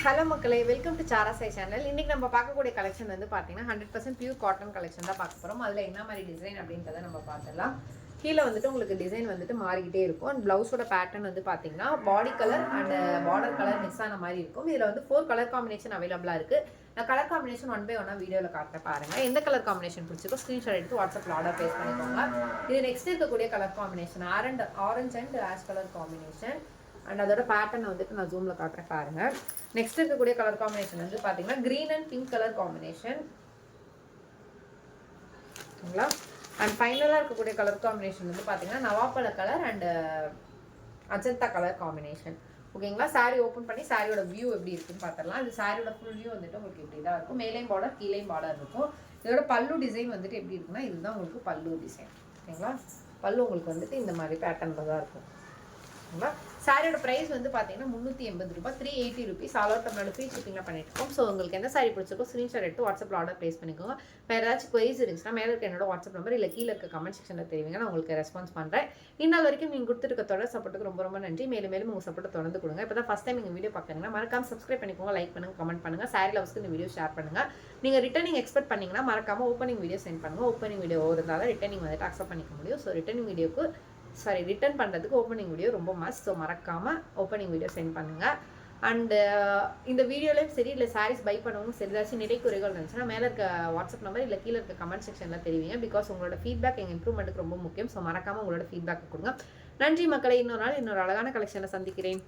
Hello மக்களே, welcome to Sara Sai channel. இன்னைக்கு நம்ம பார்க்கக்கூடிய கலெக்ஷன் வந்து பார்த்தீங்கன்னா 100% பியூர் காட்டன் கலெக்ஷன் தான் பார்க்க போகிறோம். அதில் என்ன மாதிரி டிசைன் அப்படின்றத நம்ம பார்த்துடலாம். கீழே வந்துட்டு உங்களுக்கு டிசைன் வந்துட்டு மாறிக்கிட்டே இருக்கும். அண்ட் ப்ளவுஸோட பேட்டர்ன் வந்து பார்த்தீங்கன்னா பாடி colour and border colour mix ஆன மாதிரி இருக்கும். இதில் வந்து 4 கலர் காம்பினேஷன் அவைலபிளாக இருக்குது. நான் கலர் காம்பினேஷன் 1 by 1 வீடியோவில் காட்டுறேன் பாருங்க. எந்த கலர் காம்பினேஷன் பிடிச்சிக்கோ ஸ்க்ரீன்ஷாட் எடுத்து வாட்ஸ்அப்பில் ஆர்டர் பேஸ் பண்ணிக்கோங்க. இது நெக்ஸ்ட் இருக்கக்கூடிய colour combination orange and ash colour combination. And அதோட பேட்டர்ன் வந்துட்டு நான் ஜூமில் காட்டுறேன் பாருங்க. நெக்ஸ்ட் இருக்கக்கூடிய கலர் காம்பினேஷன் வந்து பார்த்தீங்கன்னா green and pink colour combination. ஓகேங்களா? அண்ட் ஃபைனலாக இருக்கக்கூடிய கலர் காம்பினேஷன் வந்து பார்த்தீங்கன்னா நவாப்பழ colour and Ajanta colour combination. ஓகேங்களா? சாரீ ஓப்பன் பண்ணி சாரியோட வியூ எப்படி இருக்குன்னு பார்த்துடலாம். இது சாரியோட ஃபுல் வியூ வந்துட்டு உங்களுக்கு இப்படி தான் இருக்கும். மேலேயும் பார்டர் கீழேயும் பார்டர் இருக்கும். இதோட பல்லு டிசைன் வந்துட்டு எப்படி இருக்குன்னா இதுதான் உங்களுக்கு பல்லு டிசைன். ஓகேங்களா? பல்லு உங்களுக்கு வந்துட்டு இந்த மாதிரி பேட்டர்னில் தான் இருக்கும். ஓகேங்களா? சாரியோட ப்ரைஸ் வந்து பார்த்தீங்கன்னா 380 ரூபாய், 380 ருபீஸ். ஆல் அவுட் நம்மளோட ஃப்ரீ ஷிப்பிங்கில் பண்ணிட்டு இருக்கோம். ஸோ உங்களுக்கு எந்த சாரி பிடிச்சிருக்கோ ஸ்க்ரீன்ஷாட் எடுத்து வாட்ஸ்அப்பில் ஆர்டர் ப்ளேஸ் பண்ணிக்கோங்க. வேறு ஏதாச்சும் குவைஸ் இருந்துச்சுன்னா மேலே இருக்க என்னோட வாட்ஸ்அப் நம்பர் இல்லை கீழே இருக்க கமெண்ட் செக்ஷனில் தெரிவிங்க, நான் உங்களுக்கு ரெஸ்பான்ஸ் பண்ணுறேன். இன்னும் வரைக்கும் நீங்கள் கொடுத்துருக்க தொடர் சப்போர்ட்டுக்கு ரொம்ப ரொம்ப நன்றி. மேலும் மேலும் உங்கள் சப்போர்ட்டை தொடர்ந்து கொடுங்க. இப்போ தான் ஃபஸ்ட் டைம் நீங்கள் வீடியோ பார்க்குறீங்கன்னா மறக்காம சப்ஸ்கிரைப் பண்ணிக்கோங்க, லைக் பண்ணுங்கள், கமெண்ட் பண்ணுங்கள். சாரி லவ்ஸ்க்கு இந்த வீடியோ ஷேர் பண்ணுங்கள். நீங்கள் ரிட்டர்னிங் எக்ஸ்பெக்ட் பண்ணிங்கன்னா மறக்காம ஓப்பனிங் வீடியோ சென்ட் பண்ணுங்கள். ஓப்பனிங் வீடியோ இருந்தாலும் ரிட்டர்னிங் வந்துட்டு அக்செப்ட் பண்ணிக்க முடியும். ஸோ ரிட்டர்ன் பண்ணுறதுக்கு ஓப்பனிங் வீடியோ ரொம்ப மஸ்ட். ஸோ மறக்காமல் ஓப்பனிங் வீடியோ சென்ட் பண்ணுங்கள். அண்டு இந்த வீடியோலையும் சரி இல்லை சாரீஸ் பை பண்ணவும் சரி ஏதாச்சும் நிறை குறைகள் இருந்துச்சுன்னா மேலே இருக்க வாட்ஸ்அப் நம்பர் இல்லை கீழே இருக்க கமெண்ட் செக்ஷனில் தெரிவிங்க. பிகாஸ் உங்களோட ஃபீட்பேக் எங்கள் இம்ப்ரூவ்மெண்ட்டுக்கு ரொம்ப முக்கியம். ஸோ மறக்காமல் உங்களோட ஃபீட்பேக் கொடுங்க. நன்றி மக்களை. இன்னொரு நாள் இன்னொரு அழகான கலெக்ஷனை சந்திக்கிறேன்.